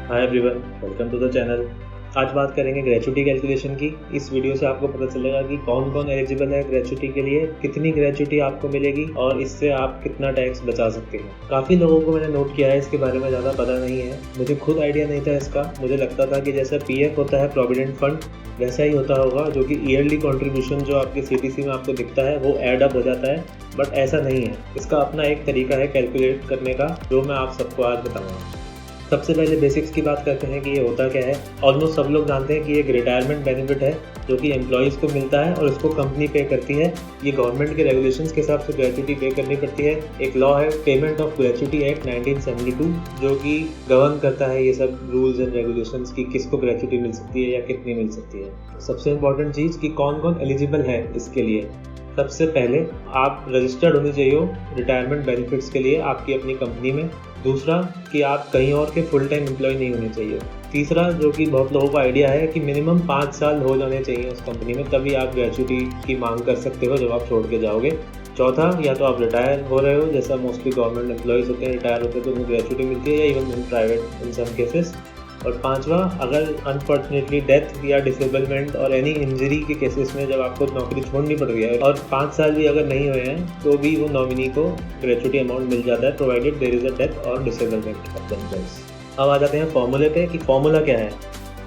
Hi everyone, welcome to the channel. आज बात करेंगे ग्रेचुटी कैलकुलेशन की। इस वीडियो से आपको पता चलेगा कि कौन कौन एलिजिबल है ग्रेचुटी के लिए, कितनी ग्रेचुटी आपको मिलेगी और इससे आप कितना टैक्स बचा सकते हैं। काफ़ी लोगों को मैंने नोट किया है, इसके बारे में ज़्यादा पता नहीं है। मुझे खुद आइडिया नहीं था इसका। मुझे लगता था कि जैसा पीएफ होता है प्रोविडेंट फंड, वैसा ही होता होगा, जो कि ईयरली कंट्रीब्यूशन जो आपके सीटीसी में आपको दिखता है वो ऐड अप हो जाता है। बट ऐसा नहीं है। इसका अपना एक तरीका है कैलकुलेट करने का, जो मैं आप सबको आज बताऊँगा। सबसे पहले बेसिक्स की बात करते हैं कि ये होता क्या है। ऑलमोस्ट सब लोग जानते हैं कि एक रिटायरमेंट बेनिफिट है जो कि एम्प्लॉयज़ को मिलता है और इसको कंपनी पे करती है। ये गवर्नमेंट के रेगुलेशंस के हिसाब से ग्रेचुटी पे करनी पड़ती है। एक लॉ है पेमेंट ऑफ ग्रेचुटी एक्ट 1972, जो कि गवर्न करता है ये सब रूल्स एंड रेगुलेशंस की किसको ग्रेचुटी मिल सकती है या कितनी मिल सकती है। सबसे इम्पॉर्टेंट चीज़ कि कौन कौन एलिजिबल है इसके लिए। सबसे पहले आप रजिस्टर्ड होने चाहिए रिटायरमेंट बेनिफिट्स के लिए आपकी अपनी कंपनी में। दूसरा कि आप कहीं और के फुल टाइम एम्प्लॉय नहीं होने चाहिए। तीसरा, जो कि बहुत लोगों को आइडिया है, कि मिनिमम 5 साल हो जाने चाहिए उस कंपनी में, तभी आप ग्रेचुटी की मांग कर सकते हो जब आप छोड़ के जाओगे। चौथा, या तो आप रिटायर हो रहे हो, जैसा मोस्टली गवर्नमेंट एम्प्लॉयज़ होते हैं, रिटायर होते हैं तो उन्हें ग्रेचुटी मिलती है, या even in private in some cases. और पांचवा, अगर अनफॉर्चुनेटली डेथ या डिसेबलमेंट और एनी इंजरी के केसेस में जब आपको नौकरी छोड़नी पड़ गई है और 5 साल भी अगर नहीं हुए हैं, तो भी वो नॉमिनी को ग्रेचुटी अमाउंट मिल जाता है, provided there is a death और डिसेबलमेंट ऑफ द एम्प्लॉइज। अब आ जाते हैं फॉर्मूले पे कि फॉर्मूला क्या है।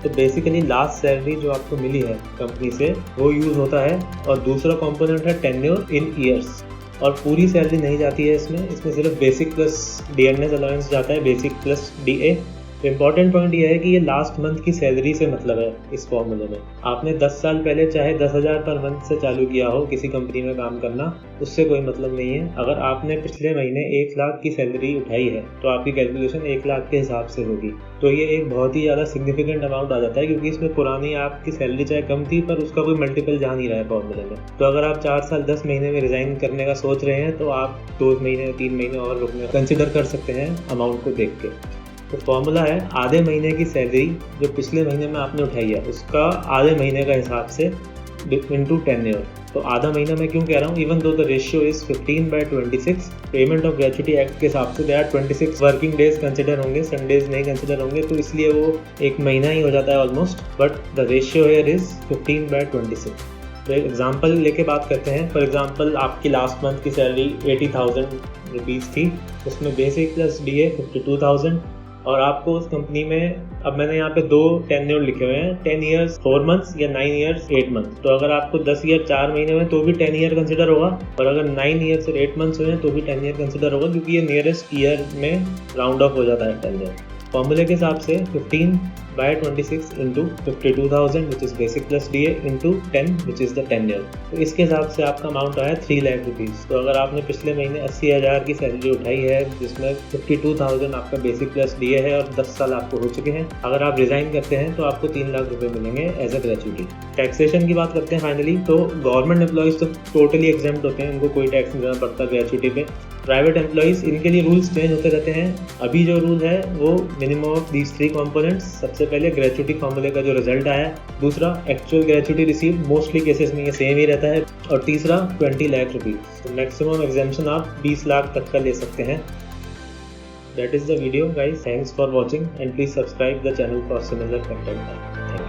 तो बेसिकली लास्ट सैलरी जो आपको मिली है कंपनी से वो यूज़ होता है, और दूसरा कॉम्पोनेंट है टेन्योर इन ईयर्स। और पूरी सैलरी नहीं जाती है इसमें सिर्फ बेसिक प्लस डीएनएस अलाउंस जाता है, basic plus DA. Important point यह है कि ये लास्ट मंथ की सैलरी से मतलब है इस फॉर्मूले में। आपने 10 साल पहले चाहे 10,000 पर मंथ से चालू किया हो किसी कंपनी में काम करना, उससे कोई मतलब नहीं है। अगर आपने पिछले महीने 1 लाख की सैलरी उठाई है तो आपकी कैलकुलेशन 1 लाख के हिसाब से होगी। तो ये एक बहुत ही ज़्यादा सिग्निफिकेंट अमाउंट आ जाता है, क्योंकि इसमें पुरानी आपकी सैलरी चाहे कम थी पर उसका कोई मल्टीपल जा नहीं रहा है फॉर्मूले में। तो अगर आप 4 साल 10 महीने में रिज़ाइन करने का सोच रहे हैं तो आप 2 महीने 3 महीने और रुकने कंसिडर कर सकते हैं अमाउंट को देख के। तो फॉर्मूला है आधे महीने की सैलरी जो पिछले महीने में आपने उठाई है उसका आधे महीने का हिसाब से इंटू 10 ईयर। तो आधा महीना मैं क्यों कह रहा हूँ, even though the ratio is 15/26, payment of gratuity act के हिसाब से देयर 26 वर्किंग डेज कंसिडर होंगे, संडेज नहीं कंसिडर होंगे, तो इसलिए वो 1 महीना ही हो जाता है almost. But the ratio here is 15/26। तो एक एग्जाम्पल लेके बात करते हैं। फॉर एग्जाम्पल, आपकी लास्ट मंथ की सैलरी 80,000 रुपीज़ थी, उसमें बेसिक प्लस डीए 52,000, और आपको उस कंपनी में, अब मैंने यहाँ पे 2 टेन्योर लिखे हुए हैं, 10 ईयर्स 4 मंथ्स या 9 ईयर्स 8 मंथ। तो अगर आपको 10 ईयर 4 महीने में तो भी 10 ईयर कंसिडर होगा, और अगर 9 ईयर्स और 8 मंथ्स हुए हैं तो भी 10 ईयर कंसिडर होगा, क्योंकि ये नियरेस्ट ईयर में राउंड ऑफ हो जाता है 10 ईयर। फॉर्मूले के हिसाब से 15/26 into 52,000 which is basic plus DA into 10 which is the 10 year. तो इसके हिसाब से आपका अमाउंट आया 3 लाख रुपीज़। तो अगर आपने पिछले महीने 80,000 की सैलरी उठाई है, जिसमें 52,000 आपका बेसिक प्लस डीए है और 10 साल आपको हो चुके हैं, अगर आप रिजाइन करते हैं तो आपको 3 लाख रुपये मिलेंगे एज अ ग्रेचुटी। टैक्सेशन की बात करते हैं फाइनली। तो गवर्नमेंट एम्प्लॉयज़ तो टोटली एग्जेम्प्ट होते हैं, उनको कोई टैक्स नहीं देना पड़ता ग्रेचुटी पे। प्राइवेट एम्प्लॉयज़, इनके लिए रूल्स चेंज होते रहते हैं। अभी जो रूल है वो मिनिमम ऑफ दीज 3 कंपोनेंट्स। सबसे पहले ग्रेचुटी फॉर्मूले का जो रिजल्ट आया, दूसरा actual gratuity receive, mostly cases में ये सेम ही रहता है, और तीसरा 20 लाख रुपीज़। तो मैक्सिमम एग्जेम्पशन आप 20 लाख तक का ले सकते हैं। That is the video guys. Thanks for watching and please subscribe the channel for similar content. Thank you.